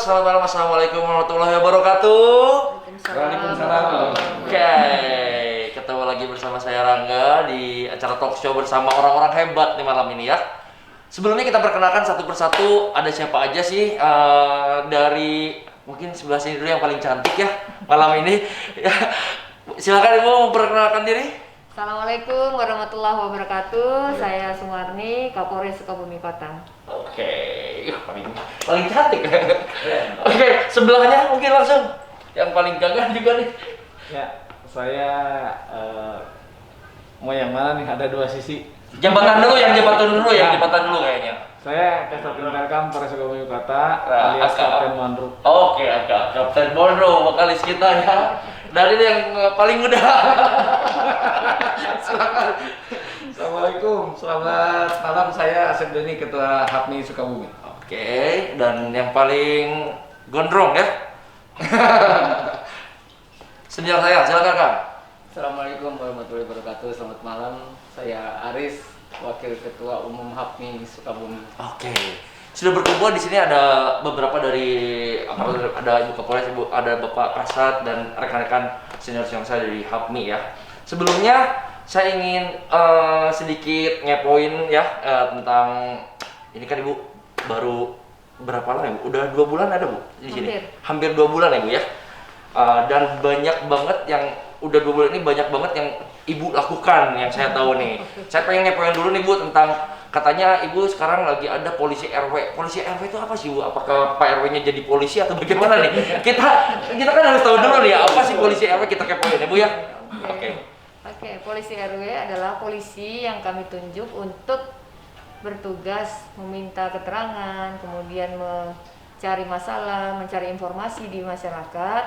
selamat malam. Assalamualaikum warahmatullahi wabarakatuh. Waalaikumsalam. Oke, ketemu lagi bersama saya Rangga di acara talk show bersama orang-orang hebat nih malam ini ya. Sebelumnya kita perkenalkan satu persatu, ada siapa aja sih dari mungkin sebelah sini dulu yang paling cantik ya malam ini. Ya, silakan Ibu memperkenalkan diri. Assalamualaikum warahmatullahi wabarakatuh. Saya Sumarni, Kapolres Sukabumi Kota. Oke, paling cantik. Oke, sebelahnya mungkin langsung yang paling gagah juga nih. Ya, saya mau yang mana nih? Ada dua sisi. Jabatan dulu kayaknya. Saya Kasat Intelkam Polres Sukabumi Kota, Nah, alias Aka. Kapten Mondro. Oke, Kapten Mondro, vokalis kita ya. Dan ini yang paling muda. Silakan. Assalamualaikum, selamat malam. Saya Asep Deni, Ketua HAPMI Sukabumi. Oke, dan yang paling gondrong ya. Senior saya, silakan Kang. Assalamualaikum warahmatullahi wabarakatuh. Selamat malam. Saya Aris, Wakil Ketua Umum HAPMI Sukabumi. Oke. Sudah berkumpul di sini ada beberapa dari ada Ibu Kapolres, ada Bapak Kasat dan rekan-rekan senior saya dari HAPMI ya. Sebelumnya saya ingin sedikit ngepoin ya tentang ini kan Ibu baru berapa lama Ibu? Udah 2 bulan ada Bu di sini? Hampir 2 bulan ya Bu ya. Dan banyak banget yang udah 2 bulan ini banyak banget yang Ibu lakukan yang saya tahu nih. Saya pengen ngepoin dulu nih Bu tentang katanya Ibu sekarang lagi ada polisi RW. Polisi RW itu apa sih Bu? Apakah Pak RW-nya jadi polisi atau bagaimana nih? Kita kan harus tahu dulu nih apa sih polisi RW, kita kepoin ya Bu ya. Oke, polisi RW adalah polisi yang kami tunjuk untuk bertugas meminta keterangan, kemudian mencari masalah, mencari informasi di masyarakat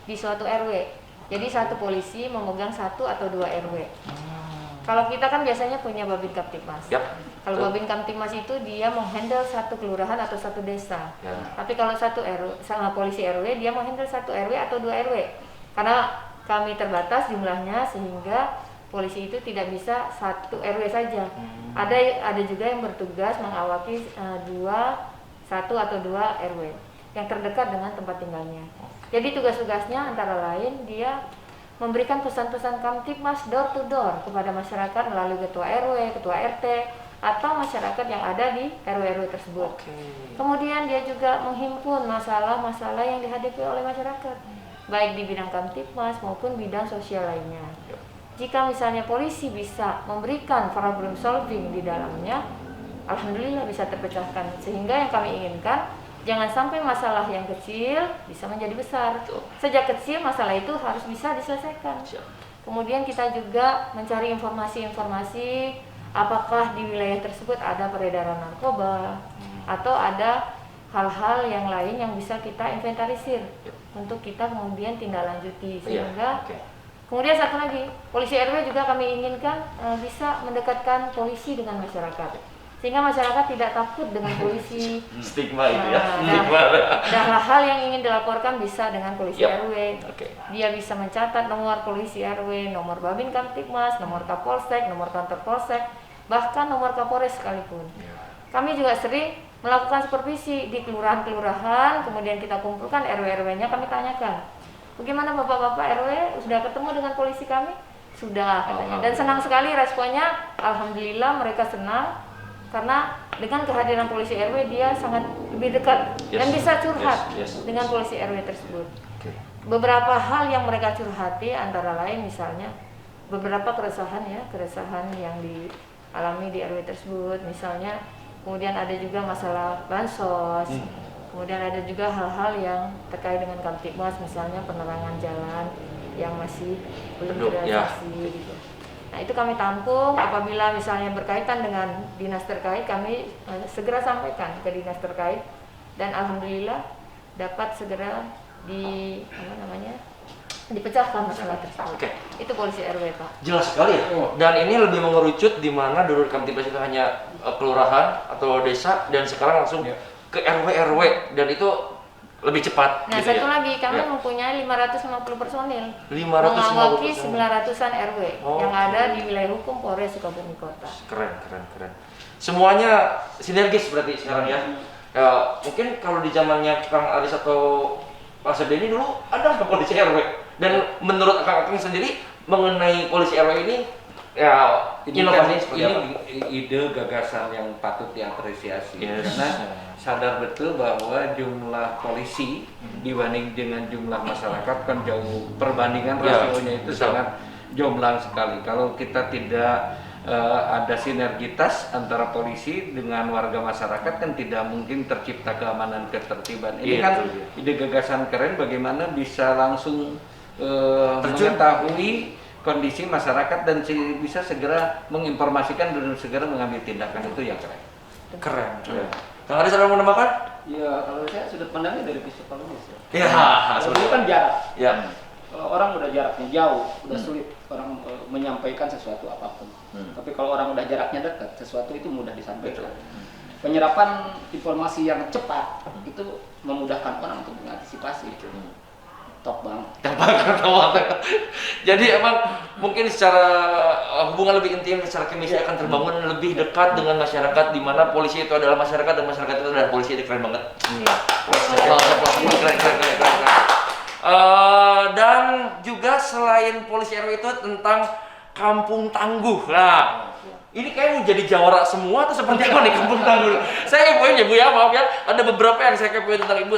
di suatu RW. Jadi satu polisi memegang 1 atau 2 RW. Kalau kita kan biasanya punya Babin Kamtibmas. Yap. Kalau Babin Kamtibmas itu dia menghandle satu kelurahan atau satu desa. Ya. Tapi kalau satu RW sama polisi RW dia menghandle 1 RW atau 2 RW. Karena kami terbatas jumlahnya sehingga polisi itu tidak bisa 1 RW saja. Ada juga yang bertugas mengawaki 1 atau 2 RW yang terdekat dengan tempat tinggalnya. Jadi tugas-tugasnya antara lain dia memberikan pesan-pesan Kamtibmas door to door kepada masyarakat melalui ketua RW, ketua RT, atau masyarakat yang ada di RW-RW tersebut. Kemudian dia juga menghimpun masalah-masalah yang dihadapi oleh masyarakat, baik di bidang Kamtibmas maupun bidang sosial lainnya. Jika misalnya polisi bisa memberikan problem solving di dalamnya, alhamdulillah bisa terpecahkan. Sehingga yang kami inginkan, jangan sampai masalah yang kecil bisa menjadi besar. Sejak kecil masalah itu harus bisa diselesaikan. Kemudian kita juga mencari informasi-informasi apakah di wilayah tersebut ada peredaran narkoba atau ada hal-hal yang lain yang bisa kita inventarisir untuk kita kemudian tindak lanjuti. Sehingga kemudian satu lagi, polisi RW juga kami inginkan bisa mendekatkan polisi dengan masyarakat. Sehingga masyarakat tidak takut dengan polisi. Stigma itu ya. Dan hal-hal yang ingin dilaporkan bisa dengan polisi RW. Oke. Dia bisa mencatat nomor polisi RW, nomor Babin Kamtibmas, nomor Kapolsek, nomor kantor Polsek, bahkan nomor Kapolres sekalipun. Kami juga sering melakukan supervisi di kelurahan-kelurahan, kemudian kita kumpulkan RW-RW-nya, kami tanyakan, bagaimana Bapak-Bapak RW sudah ketemu dengan polisi kami? Sudah katanya. Dan senang sekali responnya, alhamdulillah mereka senang. Karena dengan kehadiran polisi RW dia sangat lebih dekat dan bisa curhat dengan polisi RW tersebut. Beberapa hal yang mereka curhati antara lain misalnya beberapa keresahan yang dialami di RW tersebut, misalnya kemudian ada juga masalah bansos, kemudian ada juga hal-hal yang terkait dengan Kamtibmas, misalnya penerangan jalan yang masih belum terrealisasi gitu. Nah, itu kami tampung, apabila misalnya berkaitan dengan dinas terkait, kami segera sampaikan ke dinas terkait dan alhamdulillah dapat segera dipecahkan masalah tersebut. Itu polisi RW, Pak. Jelas sekali ya. Dan ini lebih mengerucut di mana dulu Kamtibmas itu hanya kelurahan atau desa dan sekarang langsung ke RW dan itu lebih cepat. Nah, gitu satu lagi, kami mempunyai 550 personil 550 mengawaki personil. 900-an RW yang ada di wilayah hukum Polres Sukabumi Kota. Keren. Semuanya sinergis berarti sekarang ya. Ya, mungkin kalau di zamannya Kang Aris atau Pak Sedeni dulu ada nggak polisi RW? Dan menurut Kang sendiri mengenai polisi RW ini, ya inovasinya seperti apa? ide gagasan yang patut diapresiasi. Yes. Karena sadar betul bahwa jumlah polisi dibanding dengan jumlah masyarakat kan jauh, perbandingan Ya, rasionya itu betul. sangat jomplang sekali. Kalau kita tidak ada sinergitas antara polisi dengan warga masyarakat kan tidak mungkin tercipta keamanan ketertiban. Ini Iya, kan betul, iya. ide gagasan keren bagaimana bisa langsung Terjun. mengetahui kondisi masyarakat dan bisa segera menginformasikan dan segera mengambil tindakan. Itu yang keren. Keren. Ya. Kang Aris ada yang mau menambahkan? Ya kalau saya sudut pandangnya dari psikologi ya. Ya, Kalau dulu kan jarak. Ya. Kalau orang udah jaraknya jauh, udah sulit orang menyampaikan sesuatu apapun. Tapi kalau orang udah jaraknya dekat, sesuatu itu mudah disampaikan. Penyerapan informasi yang cepat itu memudahkan orang untuk mengantisipasi. Top banget. Jadi emang mungkin secara hubungan lebih intim, secara chemistry akan terbangun lebih dekat dengan masyarakat, di mana polisi itu adalah masyarakat dan masyarakat itu adalah polisi. Itu keren banget. Keren. Dan juga selain polisi RW itu tentang kampung tangguh. Nah, ini kayak mau jadi jawara semua atau seperti apa nih kampung tangguh? Saya kepoin ya Bu ya, maaf ya. Ada beberapa yang saya kepoin tentang Ibu,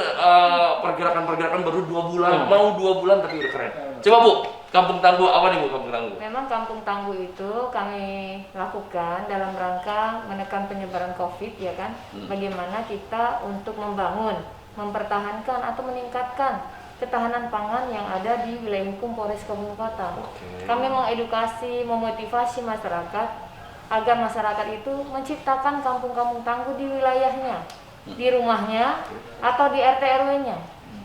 pergerakan-pergerakan baru 2 bulan, mau 2 bulan tapi udah keren. Coba Bu, kampung tangguh apa nih Bu kampung tangguh? Memang kampung tangguh itu kami lakukan dalam rangka menekan penyebaran COVID ya kan. Bagaimana kita untuk membangun, mempertahankan atau meningkatkan ketahanan pangan yang ada di wilayah hukum Polres Kabupaten Kota. Kami mengedukasi, memotivasi masyarakat agar masyarakat itu menciptakan kampung-kampung tangguh di wilayahnya, di rumahnya atau di RT RW-nya.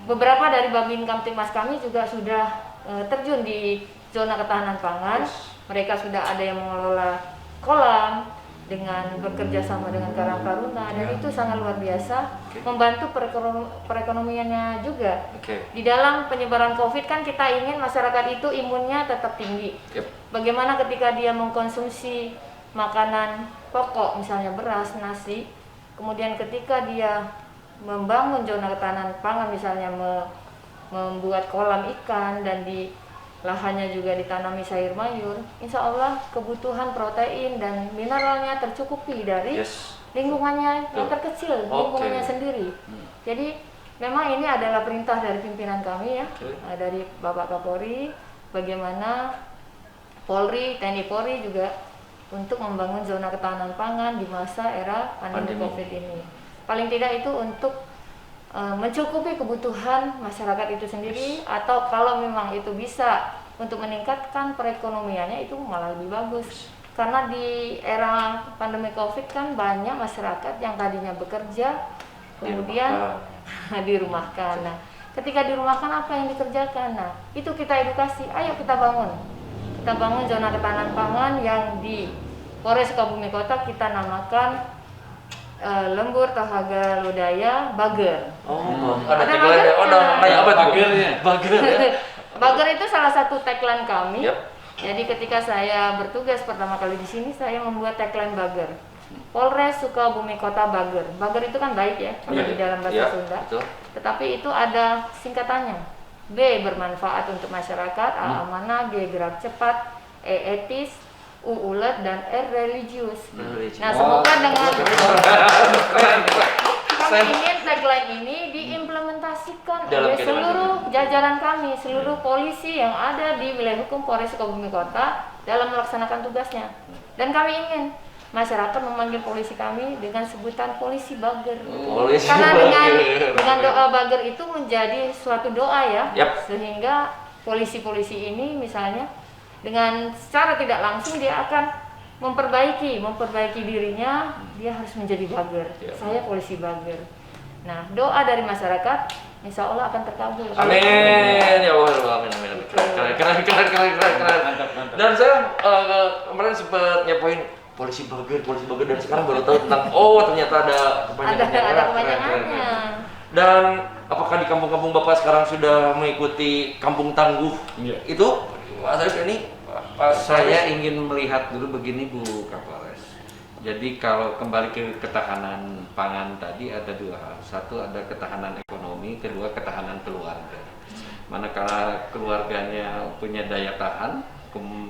Beberapa dari Babin Kamtibmas kami juga sudah terjun di zona ketahanan pangan. Mereka sudah ada yang mengelola kolam dengan bekerja sama dengan Karang Taruna, dan itu sangat luar biasa membantu perekonomiannya juga. Di dalam penyebaran COVID kan kita ingin masyarakat itu imunnya tetap tinggi. Bagaimana ketika dia mengkonsumsi makanan pokok misalnya beras, nasi, kemudian ketika dia membangun zona ketahanan pangan misalnya membuat kolam ikan dan di lahannya juga ditanami sayur mayur, insya Allah kebutuhan protein dan mineralnya tercukupi dari lingkungannya yang terkecil, lingkungannya sendiri. Jadi memang ini adalah perintah dari pimpinan kami ya, dari Bapak Kapolri, bagaimana Polri, TNI Polri juga untuk membangun zona ketahanan pangan di masa era pandemi COVID ini. Paling tidak itu untuk mencukupi kebutuhan masyarakat itu sendiri, atau kalau memang itu bisa untuk meningkatkan perekonomiannya itu malah lebih bagus. Karena di era pandemi COVID kan banyak masyarakat yang tadinya bekerja kemudian dirumahkan. Nah, ketika dirumahkan apa yang dikerjakan? Nah, itu kita edukasi, ayo kita bangun. Kita bangun zona ketahanan pangan yang di Polres Kabupaten Kota kita namakan Lembur Tohaga Lodaya Bager. Ada tagline-nya. Oh, namanya apa tuh? Bager ya. Bager itu salah satu tagline kami. Jadi ketika saya bertugas pertama kali di sini, saya membuat tagline Bager. Polres Sukabumi Kota Bager. Bager itu kan baik ya, kalau di dalam bahasa Sunda. Tetapi itu ada singkatannya. B, bermanfaat untuk masyarakat, A, amanah, G, gerak cepat, E, etis, U, ulet, dan R, religius. Nah, semoga dengan kami ingin tagline ini diimplementasikan oleh seluruh jajaran kami, seluruh polisi yang ada di wilayah hukum Polres Sukabumi Kota dalam melaksanakan tugasnya. Dan kami ingin masyarakat memanggil polisi kami dengan sebutan polisi bager. Karena dengan doa bager itu menjadi suatu doa ya, sehingga polisi-polisi ini misalnya dengan secara tidak langsung dia akan memperbaiki dirinya, dia harus menjadi bager. Saya polisi bager. Nah, doa dari masyarakat insya Allah akan terkabul. Amin ya Allah, amin. Keren. Dan saya kemarin sempat nyapoin polisi bager, dan sekarang baru tahu tentang ternyata ada kepanjangannya. Ada kepanjangannya. Dan apakah di kampung-kampung Bapak sekarang sudah mengikuti kampung tangguh? Itu Mas Arif ini saya ingin melihat dulu begini Bu Kapolres. Jadi kalau kembali ke ketahanan pangan tadi ada dua hal. Satu ada ketahanan ekonomi, kedua ketahanan keluarga. Manakala keluarganya punya daya tahan,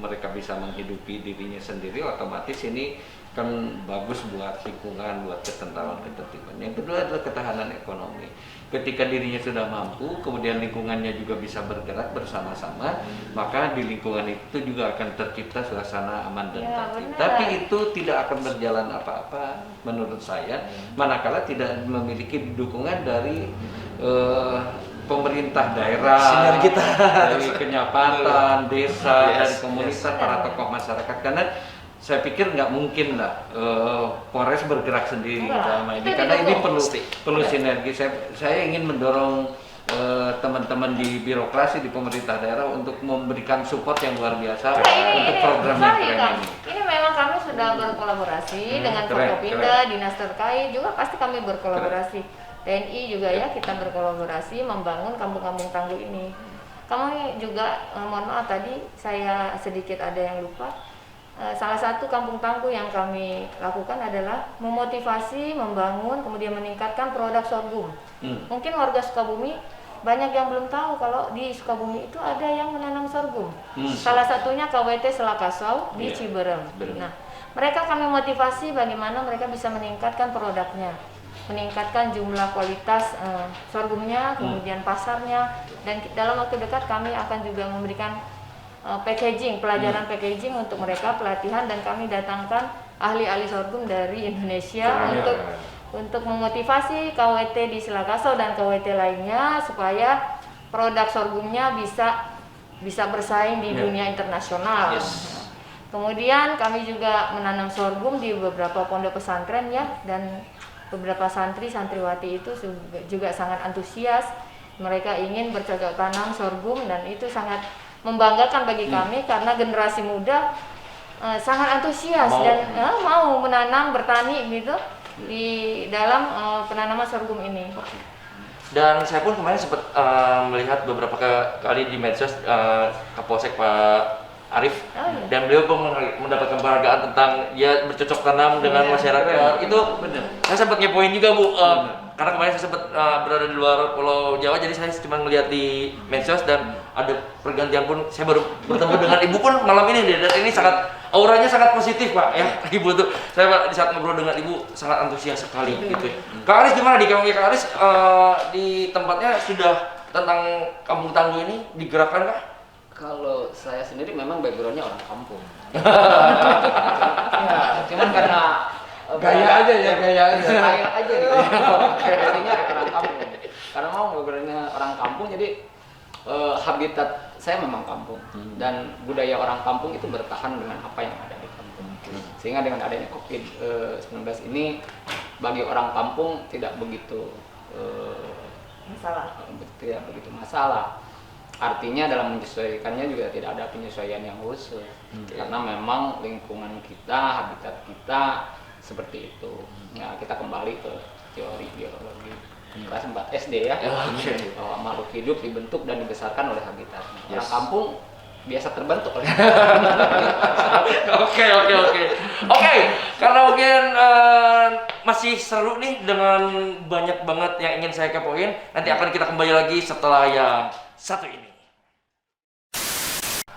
mereka bisa menghidupi dirinya sendiri, otomatis ini kan bagus buat lingkungan, buat ketentraman ketertiban. Yang kedua adalah ketahanan ekonomi. Ketika dirinya sudah mampu, kemudian lingkungannya juga bisa bergerak bersama-sama, maka di lingkungan itu juga akan tercipta suasana aman dan tertib. benar. Tapi itu tidak akan berjalan apa-apa menurut saya, manakala tidak memiliki dukungan dari pemerintah daerah, Sinergitas. dari kenyapatan, desa, dari komunitas, para tokoh masyarakat. Karena saya pikir nggak mungkin lah Polres bergerak sendiri dalam ini, karena ini perlu sinergi. Saya ingin mendorong teman-teman di birokrasi di pemerintah daerah untuk memberikan support yang luar biasa untuk program yang sorry, keren Kang. ini. Ini memang kami sudah berkolaborasi dengan keren, Forkopimda, dinas terkait juga pasti kami berkolaborasi. TNI juga ya, kita berkolaborasi membangun kampung-kampung tangguh ini. Kami juga mohon maaf tadi saya sedikit ada yang lupa. Salah satu kampung tangguh yang kami lakukan adalah memotivasi, membangun, kemudian meningkatkan produk sorghum. Mungkin warga Sukabumi banyak yang belum tahu kalau di Sukabumi itu ada yang menanam sorghum. Salah satunya KWT Selakasau di Ciberem. Nah, mereka kami motivasi bagaimana mereka bisa meningkatkan produknya, meningkatkan jumlah kualitas sorghumnya, kemudian pasarnya, dan dalam waktu dekat kami akan juga memberikan packaging, pelajaran packaging untuk mereka, pelatihan, dan kami datangkan ahli-ahli sorghum dari Indonesia untuk memotivasi KWT di Selakasau dan KWT lainnya supaya produk sorghumnya bisa bersaing di dunia internasional. Kemudian kami juga menanam sorghum di beberapa pondok pesantren ya, dan beberapa santri-santriwati itu juga sangat antusias. Mereka ingin bercocok tanam sorghum dan itu sangat membanggakan bagi kami karena generasi muda sangat antusias dan mau menanam, bertani gitu di dalam penanaman sorghum ini. Dan saya pun kemarin sempat melihat beberapa kali di medsos Kapolsek Pak Arif, dan beliau pun mendapatkan penghargaan tentang dia bercocok tanam dengan masyarakat. Itu saya sempat ngepoin juga Bu, karena kemarin saya sempat berada di luar Pulau Jawa, jadi saya cuma melihat di medsos dan ada pergantian pun. Saya baru bertemu dengan Ibu pun malam ini, dan ini sangat auranya sangat positif Pak ya. Ibu tuh, saya di saat ngobrol dengan Ibu sangat antusias sekali gitu. Kak Aris gimana di kampung Kak Aris, di tempatnya sudah tentang kampung tangguh ini digerakkan kah? Kalau saya sendiri memang backgroundnya orang kampung. Ya, Cuman karena gaya aja ya, gaya aja. Kaya aja gitu. Artinya orang kampung. Karena mau backgroundnya orang kampung, jadi habitat saya memang kampung. Dan budaya orang kampung itu bertahan dengan apa yang ada di kampung. Sehingga dengan adanya COVID-19 ini, bagi orang kampung tidak begitu masalah. Artinya dalam menyesuaikannya juga tidak ada penyesuaian yang khusus, karena memang lingkungan kita, habitat kita seperti itu. Ya, kita kembali ke teori biologi kelas 4 SD ya, bahwa makhluk hidup dibentuk dan dibesarkan oleh habitatnya. Orang kampung biasa terbentuk oleh Oke, karena mungkin masih seru nih dengan banyak banget yang ingin saya kepoin. Nanti akan kita kembali lagi setelah yang satu ini.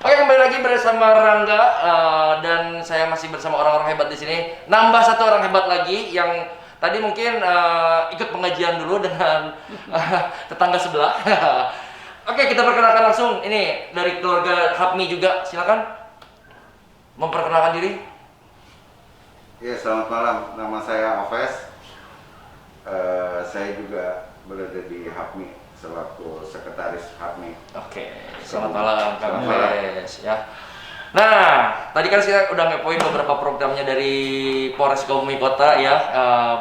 Oke, kembali lagi bersama Rangga, dan saya masih bersama orang-orang hebat di sini. Nambah satu orang hebat lagi yang tadi mungkin ikut pengajian dulu dengan tetangga sebelah. Oke, kita perkenalkan langsung. Ini dari keluarga Hapmi juga. Silakan memperkenalkan diri. Ya, selamat malam. Nama saya Oves. Saya juga berada di Hapmi selaku sekretaris Hapmi. Oke, selamat malam Kang Oves ya. Nah, tadi kan saya udah ngepoin beberapa programnya dari Polres Sukabumi Kota ya,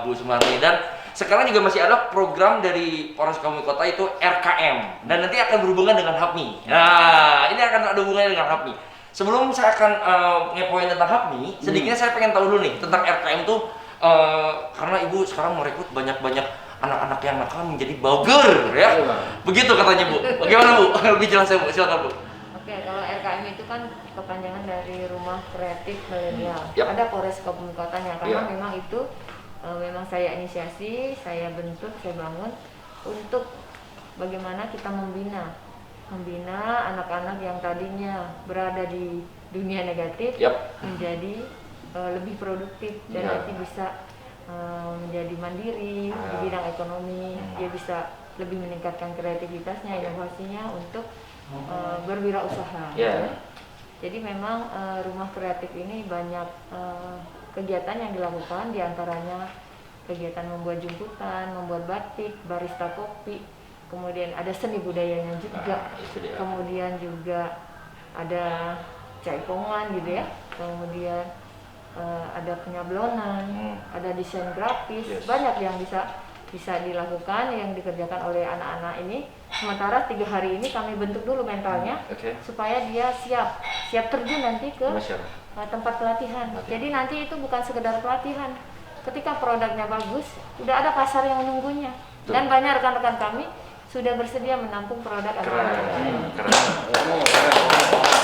Bu Sumarni, dan sekarang juga masih ada program dari Polres Sukabumi Kota itu RKM, dan nanti akan berhubungan dengan Hapmi. Nah, ini akan ada hubungannya dengan Hapmi. Sebelum saya akan ngepoin tentang Hapmi, sedikitnya saya pengen tahu dulu nih tentang RKM tuh, karena Ibu sekarang merekrut banyak anak-anak yang nakal menjadi Bogor ya. Begitu katanya Bu. Bagaimana Bu? Lebih jelas ya Bu, silakan Bu. Oke, kalau RKM itu kan kepanjangan dari Rumah Kreatif Milenial. Yap. Ada Polres Kabupaten Kotanya karena Iya. memang itu memang saya inisiasi, saya bentuk, saya bangun untuk bagaimana kita membina anak-anak yang tadinya berada di dunia negatif Yap. menjadi lebih produktif dan Ya. nanti bisa menjadi mandiri di bidang ekonomi. Dia bisa lebih meningkatkan kreativitasnya, inovasinya untuk berwirausaha. Ya. Jadi memang rumah kreatif ini banyak kegiatan yang dilakukan, diantaranya kegiatan membuat jemputan, membuat batik, barista kopi, kemudian ada seni budayanya juga, Itu dia. kemudian juga ada jaipongan gitu ya, kemudian ada penyablonan, ada desain grafis, Yes. banyak yang bisa dilakukan, yang dikerjakan oleh anak-anak ini. Sementara 3 hari ini kami bentuk dulu mentalnya Oke. supaya dia siap terjun nanti ke Masyarakat. tempat pelatihan. Jadi nanti itu bukan sekedar pelatihan. Ketika produknya bagus, udah ada pasar yang menunggunya. Betul. Dan banyak rekan-rekan kami sudah bersedia menampung produk anak-anak. Keren.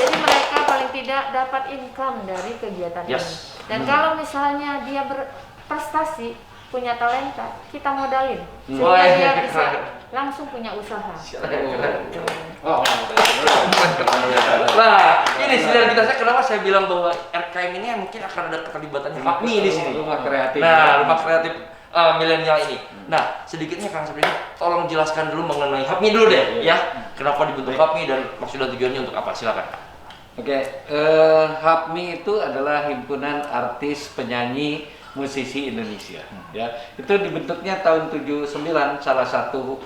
Jadi mereka paling tidak dapat income dari kegiatan Yes. ini. Dan kalau misalnya dia berprestasi, punya talenta, kita modalin sehingga Wah, dia bisa keren. langsung punya usaha. Nah, ini sinergitasnya kenapa saya bilang bahwa RKM ini mungkin akan ada keterlibatannya HAPMI di sini. Rumah kreatif. Nah, rumah kreatif milenial ini. Nah, sedikitnya Kang Sabri, tolong jelaskan dulu mengenai HAPMI dulu deh, ya. Kenapa dibentuk HAPMI dan maksud dan tujuannya untuk apa? Silakan. Oke, HAPMI itu adalah himpunan artis, penyanyi, musisi Indonesia. Ya, itu dibentuknya tahun 79. Salah satu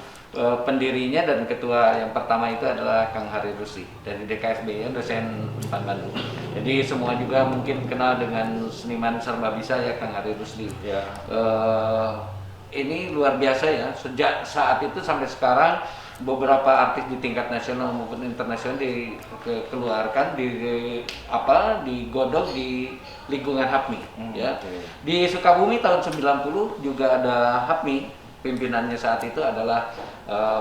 pendirinya dan ketua yang pertama itu adalah Kang Hari Rusli dari DKFB, ya, dosen Unpad Bandung. Jadi semua juga mungkin kenal dengan seniman serba bisa ya, Kang Hari Rusli. Ya. Ini luar biasa ya, sejak saat itu sampai sekarang beberapa artis di tingkat nasional maupun internasional dikeluarkan, digodok di lingkungan HAPMI, ya. Oke. Di Sukabumi tahun 90 juga ada HAPMI. Pimpinannya saat itu adalah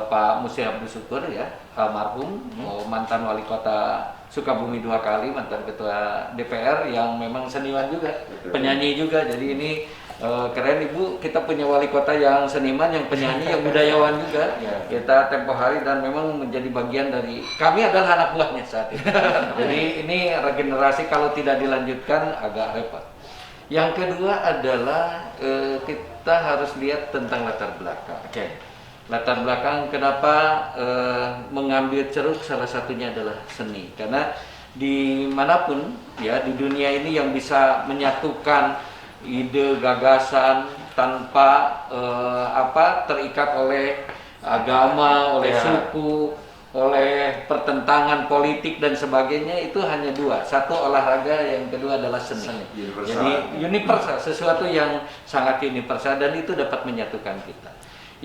Pak Musi Abdul Syukur, ya, almarhum, mantan wali kota Sukabumi 2 kali, mantan ketua DPR yang memang seniman juga, penyanyi juga. Jadi ini keren Ibu, kita punya wali kota yang seniman, yang penyanyi, yang budayawan juga. Kita tempo hari dan memang menjadi bagian dari, kami adalah anak buahnya saat itu. Jadi ini regenerasi kalau tidak dilanjutkan agak repot. Yang kedua adalah kita harus lihat tentang latar belakang. Oke. Latar belakang kenapa mengambil ceruk, salah satunya adalah seni. Karena dimanapun ya di dunia ini yang bisa menyatukan ide, gagasan tanpa terikat oleh agama, oleh suku, oleh pertentangan politik dan sebagainya, itu hanya dua. Satu olahraga, yang kedua adalah seni. Universal. Jadi universal, sesuatu yang sangat universal dan itu dapat menyatukan kita.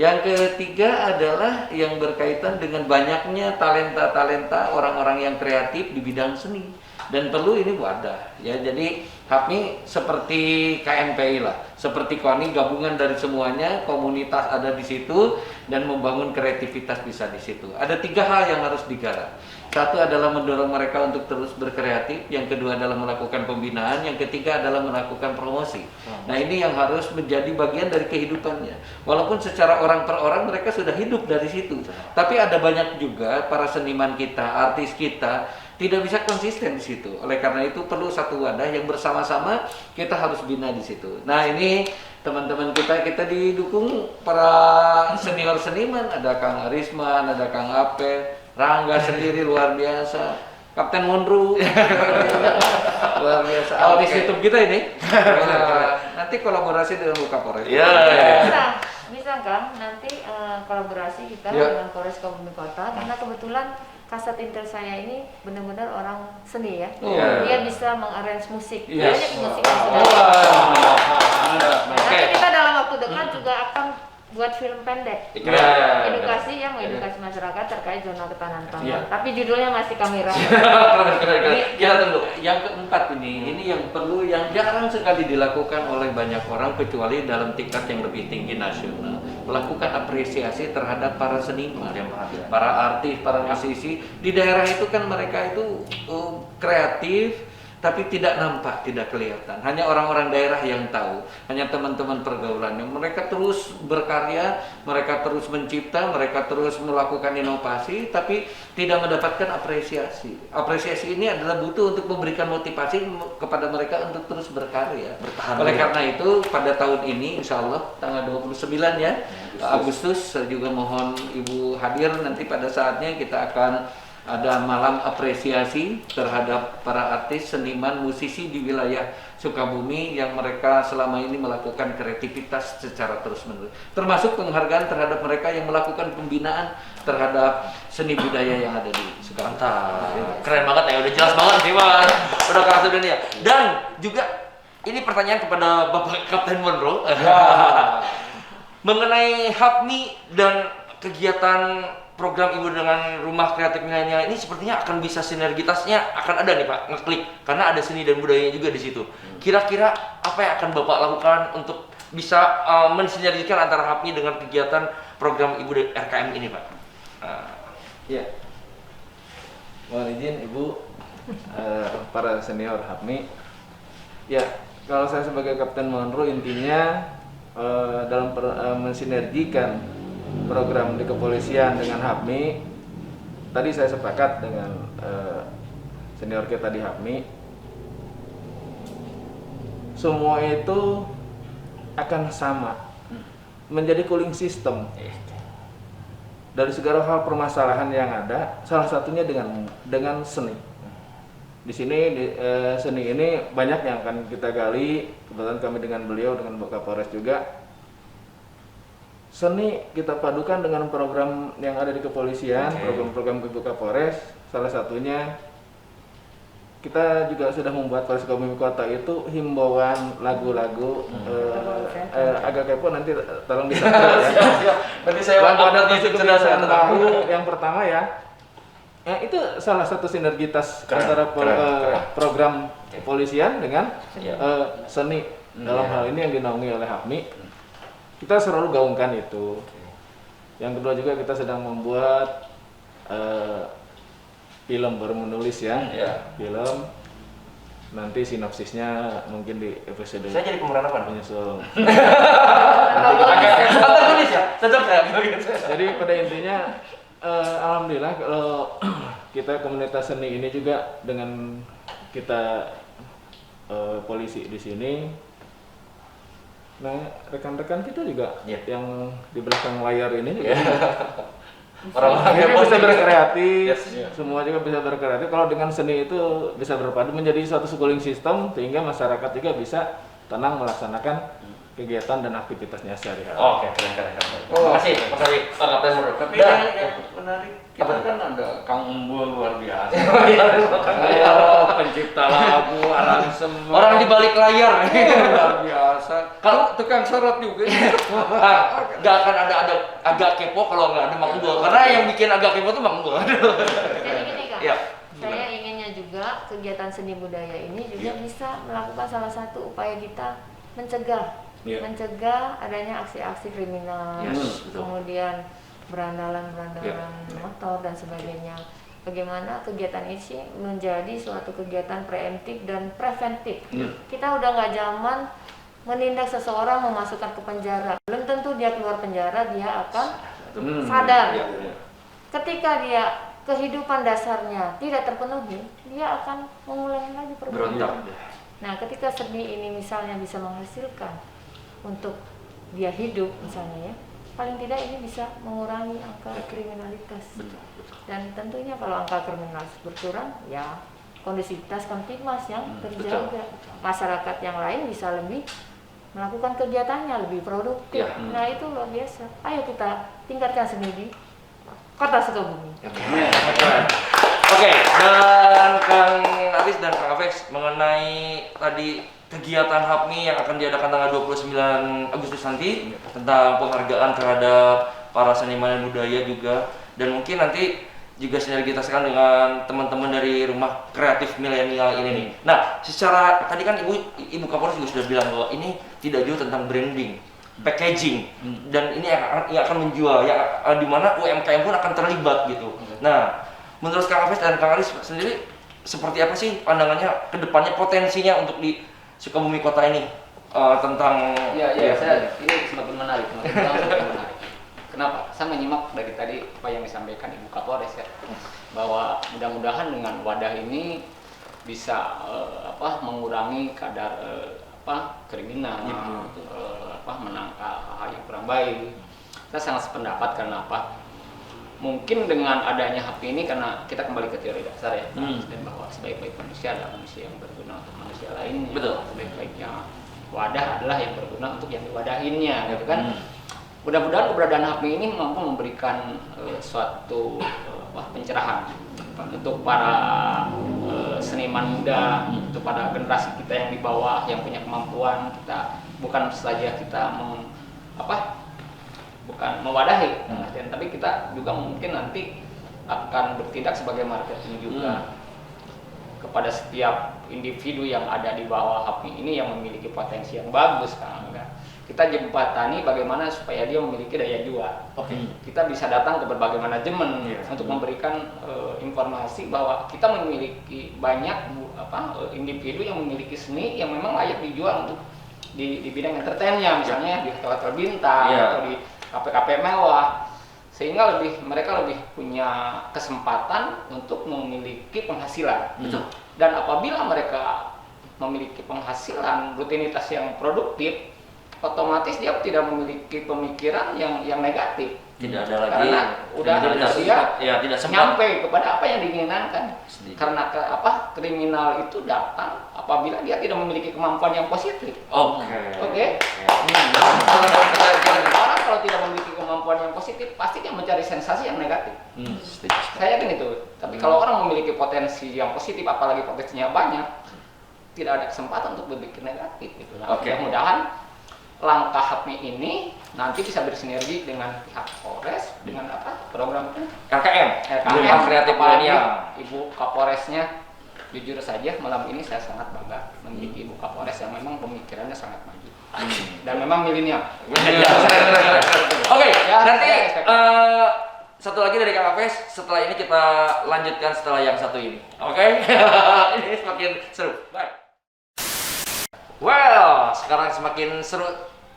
Yang ketiga adalah yang berkaitan dengan banyaknya talenta-talenta orang-orang yang kreatif di bidang seni. Dan perlu ini wadah, ya. Jadi HAPMI seperti KNPI lah, seperti KONI, gabungan dari semuanya, komunitas ada di situ dan membangun kreativitas bisa di situ. Ada 3 hal yang harus digarap. Satu adalah mendorong mereka untuk terus berkreatif, yang kedua adalah melakukan pembinaan, yang ketiga adalah melakukan promosi. Nah, ini yang harus menjadi bagian dari kehidupannya. Walaupun secara orang per orang mereka sudah hidup dari situ, tapi ada banyak juga para seniman kita, artis kita tidak bisa konsisten di situ. Oleh karena itu perlu satu wadah yang bersama-sama kita harus bina di situ. Nah, ini teman-teman kita didukung para senior seniman, ada Kang Arisman, ada Kang Ape, Rangga sendiri luar biasa, Kapten Monru luar biasa. Artis YouTube kita ini. Nanti kolaborasi dengan Kapolres. Iya. Bisa Kang, nanti kolaborasi kita Ya. dengan Polres Kabupaten Kota karena kebetulan Kasat Intel saya ini benar-benar orang seni ya. Iya. Dia bisa mengarrange musik. Yes. Banyak musik yang sudah. Oke. Nanti kita dalam waktu dekat juga akan buat film pendek. Keren. Edukasi yang mengedukasi masyarakat terkait zona ketahanan pangan. Iya. Tapi judulnya masih kami rapat. Keren. Ini Kita tunggu. yang keempat ini yang perlu, yang jarang sekali dilakukan oleh banyak orang kecuali dalam tingkat yang lebih tinggi nasional, melakukan apresiasi terhadap para seniman, para artis, para musisi. Di daerah itu kan mereka itu kreatif, tapi tidak nampak, tidak kelihatan. Hanya orang-orang daerah yang tahu, hanya teman-teman pergaulannya. Mereka terus berkarya, mereka terus mencipta, mereka terus melakukan inovasi, tapi tidak mendapatkan apresiasi. Apresiasi ini adalah butuh untuk memberikan motivasi kepada mereka untuk terus berkarya. Bertahan. Oleh karena itu, pada tahun ini, insya Allah, tanggal 29 ya, Agustus, saya juga mohon Ibu hadir, nanti pada saatnya kita akan ada malam apresiasi terhadap para artis, seniman, musisi di wilayah Sukabumi yang mereka selama ini melakukan kreativitas secara terus-menerus. Termasuk penghargaan terhadap mereka yang melakukan pembinaan terhadap seni budaya yang ada di Sukabumi. Mantap. Keren banget ya, udah jelas banget sih Mas. Udah kelas dunia. Dan juga ini pertanyaan kepada Bapak Kapten Monroe. Mengenai HAPMI dan kegiatan program Ibu dengan Rumah Kreatif Milenial ini sepertinya akan bisa sinergitasnya akan ada nih Pak, ngeklik karena ada seni dan budayanya juga di situ. Kira-kira apa yang akan Bapak lakukan untuk bisa mensinergikan antara HAPMI dengan kegiatan program Ibu RKM ini Pak? Ya. Mohon izin Ibu, para senior HAPMI. Ya, kalau saya sebagai Kapten Monroe intinya dalam mensinergikan program di kepolisian dengan HAPMI, tadi saya sepakat dengan senior kita di HAPMI, semua itu akan sama, menjadi cooling system dari segala hal permasalahan yang ada. Salah satunya dengan seni. Di sini seni ini banyak yang akan kita gali. Kebetulan kami dengan beliau, dengan Bapak Kapolres juga. Seni kita padukan dengan program yang ada di kepolisian, program-program Ibu Kapolres. Salah satunya kita juga sudah membuat Polres Sukabumi Kota itu himbauan lagu-lagu agak kepo, nanti tolong disubscribe ya. Nanti saya ada update di YouTube baru yang pertama ya. Itu salah satu sinergitas antara program kepolisian dengan seni dalam hal ini yang dinaungi oleh HAPMI. Kita selalu gaungkan itu. Yang kedua juga kita sedang membuat film, baru menulis ya. Film. Nanti sinopsisnya mungkin di episode. Saya jadi pemeran apa? Menyusul. Antagonis ya? Cocok ya? Jadi pada intinya alhamdulillah kalau kita komunitas seni ini juga dengan kita polisi di sini. Nah, rekan-rekan kita juga yang di belakang layar ini juga orang-orang yang bisa berkreatif, Yes. semua juga bisa berkreatif. Kalau dengan seni itu bisa berpadu menjadi suatu schooling system sehingga masyarakat juga bisa tenang melaksanakan kegiatan dan aktivitasnya sehari-hari. Oke, keren. Terima kasih Mas Ari, Pak Kapten Monroe. Tapi Dan yang menarik, kita kan ada Kang Umbul luar biasa. Pencipta lagu, aransemen. orang di balik layar. Luar biasa. Kalau tukang sorot juga. Gak akan ada agak kepo kalau nggak ada Mang Unggul. Karena yang bikin agak kepo tuh Mang Unggul. Jadi gini Kak, Iya. saya inginnya juga kegiatan seni budaya ini juga bisa melakukan salah satu upaya kita mencegah adanya aksi-aksi kriminal, Yes, betul. kemudian berandalan-berandalan motor dan sebagainya. Bagaimana kegiatan ini sih menjadi suatu kegiatan preemptif dan preventif. Kita udah nggak zaman menindak seseorang, memasukkan ke penjara. Belum tentu dia keluar penjara dia akan sadar. Ketika dia kehidupan dasarnya tidak terpenuhi, dia akan mengulangi lagi perbuatan. Berontak. Nah, ketika seni ini misalnya bisa menghasilkan untuk dia hidup misalnya ya, paling tidak ini bisa mengurangi angka kriminalitas. Dan tentunya kalau angka kriminalitas berkurang, ya kondisivitas kamtibmas yang terjaga. Masyarakat yang lain bisa lebih melakukan kegiatannya lebih produktif. Nah, itu luar biasa. Ayo kita tingkatkan seni di Kota Sukabumi. Oke, dan Kang Aris dan Kang Avex mengenai tadi kegiatan HAPMI yang akan diadakan tanggal 29 Agustus nanti tentang penghargaan terhadap para seniman dan budaya juga, dan mungkin nanti juga sinergitaskan dengan teman-teman dari Rumah Kreatif Milenial ini nih. Nah, secara tadi kan Ibu Kapolres juga sudah bilang bahwa ini tidak jauh tentang branding. packaging dan ini yang akan menjual yang di mana UMKM pun akan terlibat gitu. Nah, menurut Kang Hafiz dan Kang Aris sendiri seperti apa sih pandangannya ke depannya potensinya untuk di Sukabumi Kota ini tentang saya ini semakin menarik. Kenapa? Saya menyimak dari tadi apa yang disampaikan Ibu Kapolres ya, bahwa mudah-mudahan dengan wadah ini bisa mengurangi kadar kriminal, menangkal hal-hal yang kurang baik. Saya sangat sependapat karena apa? Mungkin dengan adanya HP ini karena kita kembali ke teori dasar ya, dan bahwa sebaik-baik manusia adalah manusia yang berguna untuk manusia lainnya. Betul. Sebaik-baiknya wadah adalah yang berguna untuk yang diwadahinnya, gitu kan? Mudah-mudahan keberadaan HP ini mampu memberikan suatu pencerahan untuk para seniman muda, untuk para generasi kita yang di bawah yang punya kemampuan. Kita bukan saja kita bukan mewadahi, tapi kita juga mungkin nanti akan bertindak sebagai marketing juga kepada setiap individu yang ada di bawah HP ini yang memiliki potensi yang bagus kan. Kita jembatani bagaimana supaya dia memiliki daya jual. Kita bisa datang ke berbagai manajemen untuk memberikan informasi bahwa kita memiliki banyak individu yang memiliki seni yang memang layak dijual untuk di bidang entertainnya, misalnya di hotel bintang atau di kafe-kafe mewah, sehingga mereka lebih punya kesempatan untuk memiliki penghasilan. Dan apabila mereka memiliki penghasilan rutinitas yang produktif, otomatis dia tidak memiliki pemikiran yang negatif. Tidak ada lagi karena udah dia tidak sempat nyampe kepada apa yang diinginkan. Karena kriminal itu datang apabila dia tidak memiliki kemampuan yang positif. Oke. Orang kalau tidak memiliki kemampuan yang positif pasti dia mencari sensasi yang negatif. Saya yakin itu. Tapi kalau orang memiliki potensi yang positif, apalagi potensinya banyak, tidak ada kesempatan untuk berpikir negatif. Gitu. Mudah-mudahan langkah HAPMI ini nanti bisa bersinergi dengan pihak Polres dengan program itu RKM Kreatif Milenial. Ibu Kapolresnya jujur saja malam ini saya sangat bangga memiliki Ibu Kapolres yang memang pemikirannya sangat maju dan memang milenial. Nanti satu lagi dari Kang Hafiz, setelah ini kita lanjutkan setelah yang satu ini. Ini semakin seru. Baik. Well, sekarang semakin seru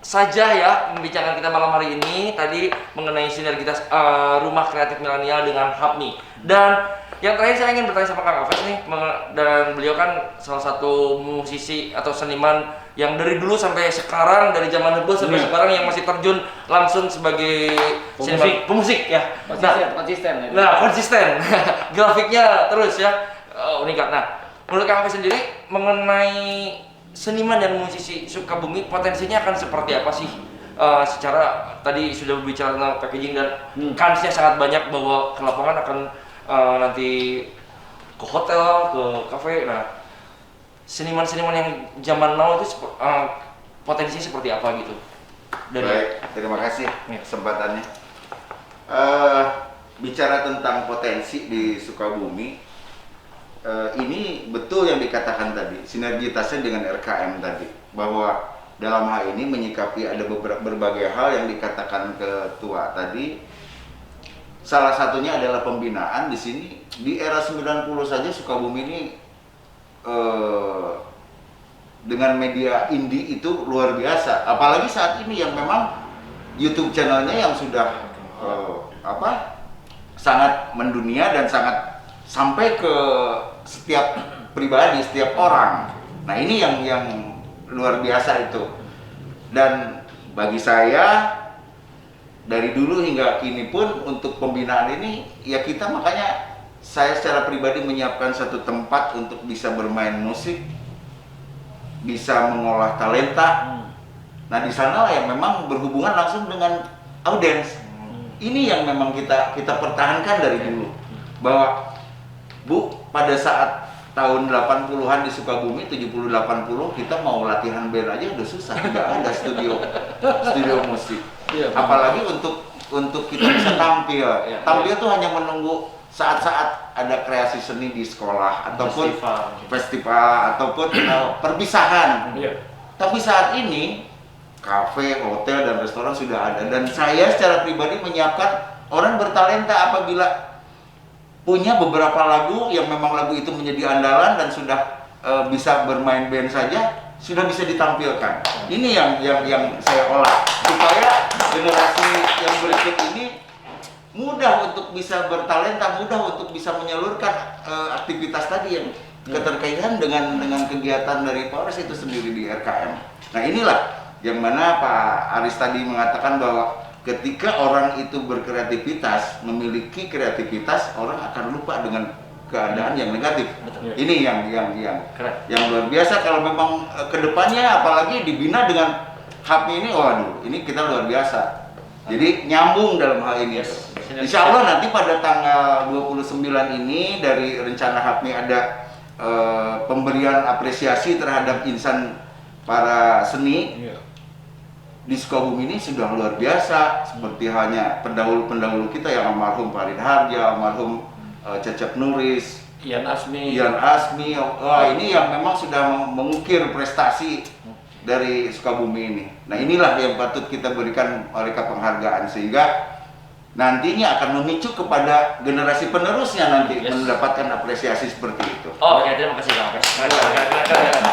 saja ya pembicaraan kita malam hari ini tadi mengenai sinergitas Rumah Kreatif Milenial dengan HAPMI. Dan yang terakhir saya ingin bertanya sama Kang Hafiz nih, dan beliau kan salah satu musisi atau seniman yang dari dulu sampai sekarang, dari zaman debut sampai sekarang yang masih terjun langsung sebagai pemusik ya. Konsisten. Grafiknya terus ya meningkat. Nah, menurut Kang Hafiz sendiri mengenai seniman dan musisi Sukabumi potensinya akan seperti apa sih? Secara tadi sudah berbicara tentang packaging dan kansnya sangat banyak bahwa ke lapangan akan nanti ke hotel, ke kafe. Nah, seniman-seniman yang zaman now itu potensinya seperti apa gitu? Baik, terima kasih kesempatannya. Bicara tentang potensi di Sukabumi, ini betul yang dikatakan tadi, sinergitasnya dengan RKM tadi, bahwa dalam hal ini menyikapi ada berbagai hal yang dikatakan ketua tadi. Salah satunya adalah pembinaan di sini. Di era 90 saja Sukabumi ini dengan media indie itu luar biasa. Apalagi saat ini yang memang YouTube channelnya yang sudah sangat mendunia dan sangat sampai ke setiap pribadi, setiap orang. Nah, ini yang luar biasa itu. Dan bagi saya dari dulu hingga kini pun untuk pembinaan ini ya kita, makanya saya secara pribadi menyiapkan satu tempat untuk bisa bermain musik, bisa mengolah talenta. Nah, di sana yang memang berhubungan langsung dengan audiens. Ini yang memang kita pertahankan dari dulu, bahwa Bu, pada saat tahun 80-an di Sukabumi, 70-80 kita mau latihan band aja udah susah, tidak ada studio musik. Apalagi untuk kita bisa tampil. Tampil tuh hanya menunggu saat-saat ada kreasi seni di sekolah ataupun festival ataupun perpisahan. Tapi saat ini kafe, hotel, dan restoran sudah ada. Dan saya secara pribadi menyiapkan orang bertalenta apabila punya beberapa lagu yang memang lagu itu menjadi andalan dan sudah bisa bermain band saja, sudah bisa ditampilkan. Ini yang saya olah supaya generasi yang berikut ini mudah untuk bisa bertalenta, mudah untuk bisa menyalurkan aktivitas tadi yang keterkaitan dengan kegiatan dari Polres itu sendiri di RKM. Nah inilah yang mana Pak Aris tadi mengatakan bahwa ketika orang itu berkreativitas, memiliki kreativitas, orang akan lupa dengan keadaan yang negatif. Betul. Ini Keren. yang luar biasa. Kalau memang kedepannya apalagi dibina dengan HAPMI ini, waduh, ini kita luar biasa. Jadi nyambung dalam hal ini. Yes. Insya Allah nanti pada tanggal 29 ini dari rencana HAPMI ada pemberian apresiasi terhadap insan para seni. Di Sukabumi ini sudah luar biasa, seperti halnya pendahulu-pendahulu kita yang almarhum Farid Harja, almarhum Cecep Nuris, Ian Asmi. Wah ini yang memang sudah mengukir prestasi dari Sukabumi ini. Nah inilah yang patut kita berikan mereka penghargaan sehingga nantinya akan memicu kepada generasi penerusnya nanti mendapatkan apresiasi seperti itu. Oh, oke, terima kasih Kang. Keren.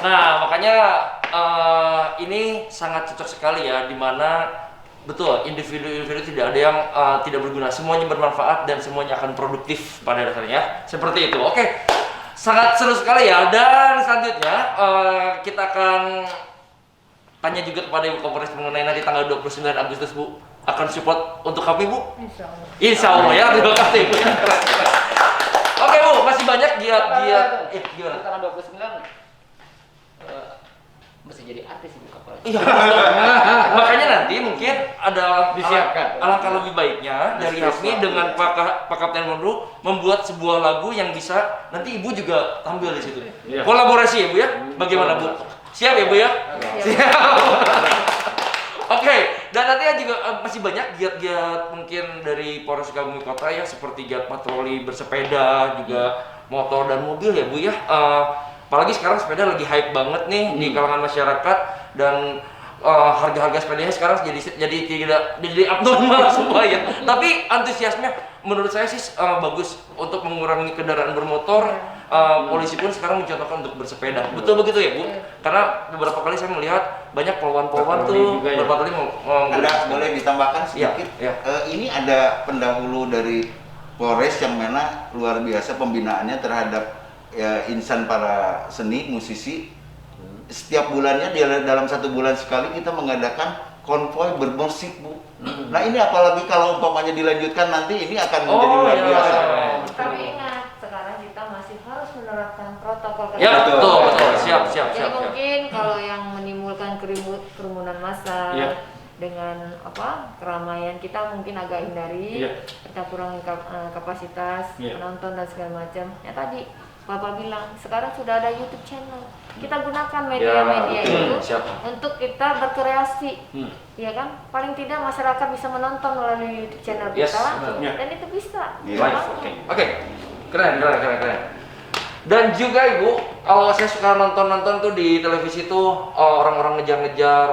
Nah, makanya ini sangat cocok sekali ya, dimana betul individu-individu tidak ada yang tidak berguna, semuanya bermanfaat dan semuanya akan produktif pada dasarnya, seperti itu. Oke, sangat seru sekali ya. Dan selanjutnya kita akan tanya juga kepada Ibu Kapolres mengenai nanti tanggal 29 Agustus Bu akan support untuk kami Bu. Insya Allah ya, terima kasih Bu. Oke Bu, masih banyak giat-giat. Gimana? Tanggal 29 mesti jadi artis Ibu Kapolres. Iya. Makanya nanti mungkin ada Disiapkan. alangkah lebih baiknya dari HAPMI dengan Pak Kapten Mondru membuat sebuah lagu yang bisa nanti Ibu juga tampil di situ. Iya. Kolaborasi ya Bu ya. Bagaimana Bu? Siap ya Bu ya? Siap. Oke, dan nanti juga masih banyak giat-giat mungkin dari Polres Sukabumi Kota ya, seperti giat patroli bersepeda, juga motor dan mobil ya Bu ya. Apalagi sekarang sepeda lagi hype banget nih di kalangan masyarakat, dan harga-harga sepedanya sekarang jadi abnormal semua ya. Tapi antusiasme menurut saya sih bagus untuk mengurangi kendaraan bermotor. Polisi pun sekarang mencontohkan untuk bersepeda. Betul begitu ya Bu? Karena beberapa kali saya melihat banyak polwan-polwan tuh juga ya. beberapa kali Anda boleh ditambahkan sedikit? Iya. Ini ada pendahulu dari Polres yang mana luar biasa pembinaannya terhadap insan para seni, musisi. Setiap bulannya dalam 1 bulan sekali kita mengadakan konvoy bermusik Bu. Nah ini apalagi kalau umpamanya dilanjutkan nanti ini akan menjadi luar biasa. Tapi ingat, sekarang kita masih harus menerapkan protokol kesehatan. Ya betul. Siap. Jadi mungkin kalau yang menimbulkan kerumunan massa dengan keramaian, kita mungkin agak hindari, kita kurangi kapasitas penonton dan segala macam. Ya tadi Bapak bilang sekarang sudah ada YouTube channel, kita gunakan media-media itu untuk kita berkreasi, ya kan? Paling tidak masyarakat bisa menonton melalui YouTube channel kita, dan itu bisa. Oke. Keren. Dan juga Ibu, kalau saya suka nonton tuh di televisi tuh orang-orang ngejar-ngejar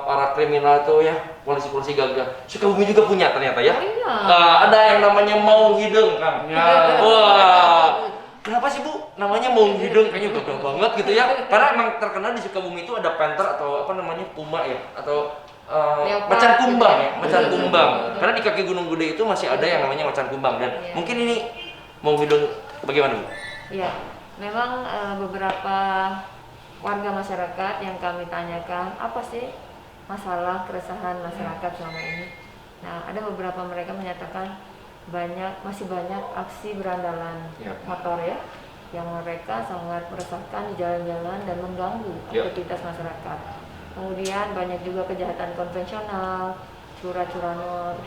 para kriminal tuh ya, polisi-polisi gagah. Sukabumi juga punya ternyata ya. Oh, iya. Ada yang namanya Maung Hidung Kang. Wah. Kenapa sih Bu namanya Maung Hidung? Kayaknya gagah banget gitu ya. Karena emang terkenal di Sukabumi itu ada panther atau puma ya, atau macan kumbang ya, macan kumbang. Karena di kaki Gunung Gede itu masih ada yang namanya macan kumbang, dan mungkin ini Maung Hidung bagaimana Bu? Iya, memang beberapa warga masyarakat yang kami tanyakan apa sih masalah keresahan masyarakat selama ini. Nah, ada beberapa mereka menyatakan masih banyak aksi berandalan motor ya, yang mereka sangat meresahkan di jalan-jalan dan mengganggu aktivitas masyarakat. Kemudian banyak juga kejahatan konvensional, curanmor,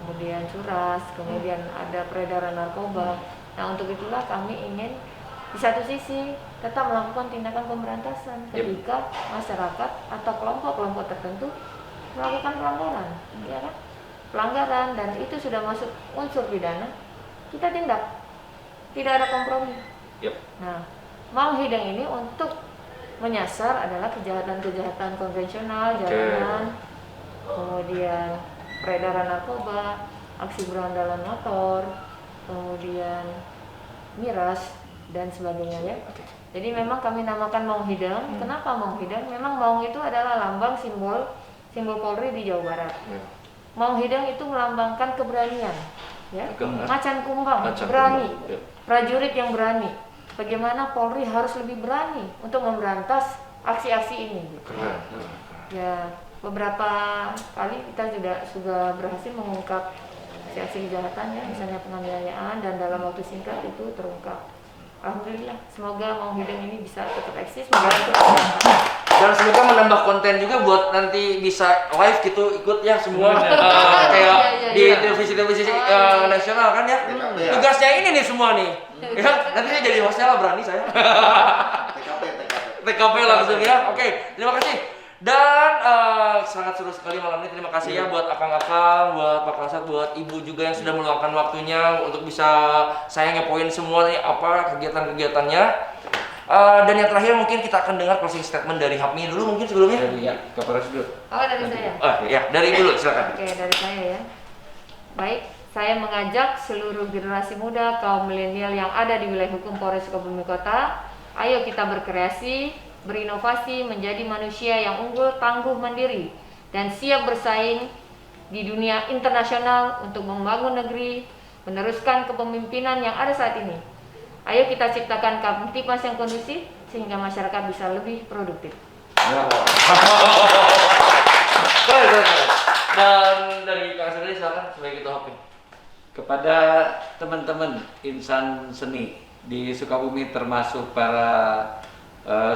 kemudian curas, kemudian ada peredaran narkoba. Nah, untuk itulah kami ingin di satu sisi tetap melakukan tindakan pemberantasan ketika masyarakat atau kelompok-kelompok tertentu melakukan pelanggaran, ya kan? Pelanggaran, dan itu sudah masuk unsur pidana, kita tindak, tidak ada kompromi. Nah, Maung Hidung ini untuk menyasar adalah kejahatan-kejahatan konvensional, jalanan, kemudian peredaran narkoba, aksi berandalan motor, kemudian miras dan sebagainya ya. Jadi memang kami namakan Maung Hideng. Kenapa Maung Hideng? Memang Maung itu adalah lambang simbol Polri di Jawa Barat. Maung Hideng itu melambangkan keberanian, ya. Macan kumbang, berani, prajurit yang berani. Bagaimana Polri harus lebih berani untuk memberantas aksi-aksi ini. Ya, beberapa kali kita sudah berhasil mengungkap aksi kejahatan ya, misalnya penganiayaan, dan dalam waktu singkat itu terungkap. Alhamdulillah, semoga Maung Hideng ini bisa tetap eksis, dan semoga menambah konten juga buat nanti bisa live gitu ikut ya semua kayak di televisi nasional kan ya. Tugasnya ini nih semua nih. Ya, nanti saya jadi hostnya lah, berani saya. TKP langsung ya. Oke, terima kasih. Dan sangat seru sekali malam ini. Terima kasih ya buat akang-akang, buat Pak Kasat, buat Ibu juga yang sudah meluangkan waktunya untuk bisa saya ngepoin semua nih apa kegiatan-kegiatannya. Dan yang terakhir mungkin kita akan dengar closing statement dari Hapmi dulu mungkin sebelumnya. Dari Kapolres dulu. Oh, dari saya. Ya, dari Ibu dulu silakan. Oke, dari saya ya. Baik, saya mengajak seluruh generasi muda kaum milenial yang ada di wilayah hukum Polres Sukabumi Kota, ayo kita berkreasi, berinovasi menjadi manusia yang unggul, tangguh, mandiri, dan siap bersaing di dunia internasional untuk membangun negeri, meneruskan kepemimpinan yang ada saat ini. Ayo kita ciptakan kamtipmas yang kondusif sehingga masyarakat bisa lebih produktif. Dan dari Kak Sendiri silakan sebagai ketua Hapmi. Kepada teman-teman insan seni di Sukabumi termasuk para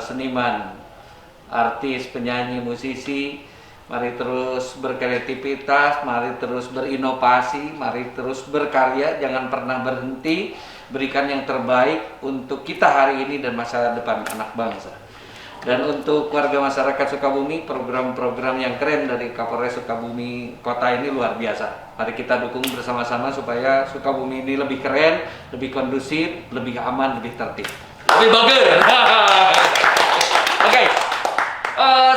seniman, artis, penyanyi, musisi, mari terus berkreativitas, mari terus berinovasi, mari terus berkarya, jangan pernah berhenti, berikan yang terbaik untuk kita hari ini dan masa depan anak bangsa. Dan untuk warga masyarakat Sukabumi, program-program yang keren dari Kapolres Sukabumi Kota ini luar biasa. Mari kita dukung bersama-sama supaya Sukabumi ini lebih keren, lebih kondusif, lebih aman, lebih tertib. Lebih bagus. Oke.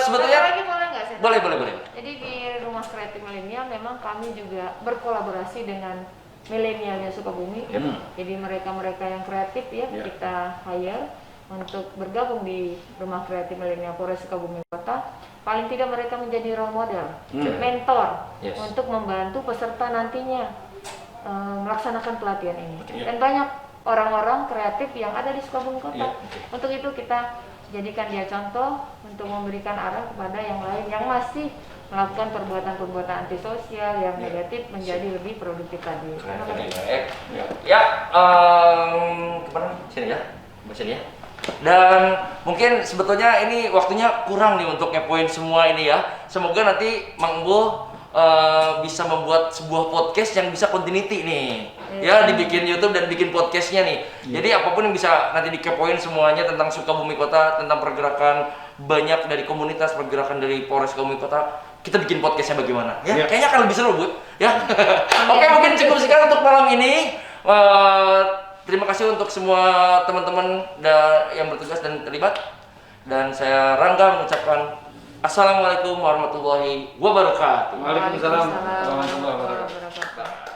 Sebetulnya lagi boleh nggak sih? boleh. Jadi di Rumah Kreatif Milenial memang kami juga berkolaborasi dengan milenialnya Sukabumi. Jadi mereka-mereka yang kreatif ya, kita hire untuk bergabung di Rumah Kreatif Milenial Polres Sukabumi Kota. Paling tidak mereka menjadi role model, mentor untuk membantu peserta nantinya melaksanakan pelatihan ini. Dan banyak orang-orang kreatif yang ada di Sukabumi Kota. Untuk itu kita jadikan dia contoh untuk memberikan arah kepada yang lain yang masih melakukan perbuatan-perbuatan antisosial yang negatif menjadi lebih produktif tadi. Kemana? Sini ya, sini ya. Dan mungkin sebetulnya ini waktunya kurang nih untuk ngepoin semua ini ya. Semoga nanti Mang Embul bisa membuat sebuah podcast yang bisa continuity nih. Ya, dibikin YouTube dan bikin podcastnya nih. Jadi apapun yang bisa nanti dikepoin semuanya tentang Sukabumi Kota, tentang pergerakan banyak dari komunitas, pergerakan dari Polres Sukabumi Kota, kita bikin podcastnya bagaimana? Ya, kayaknya akan lebih seru, Bu. Ya. Oke, mungkin cukup sekian untuk malam ini. Terima kasih untuk semua teman-teman yang bertugas dan terlibat. Dan saya Rangga mengucapkan Assalamualaikum warahmatullahi wabarakatuh. Waalaikumsalam warahmatullahi wabarakatuh.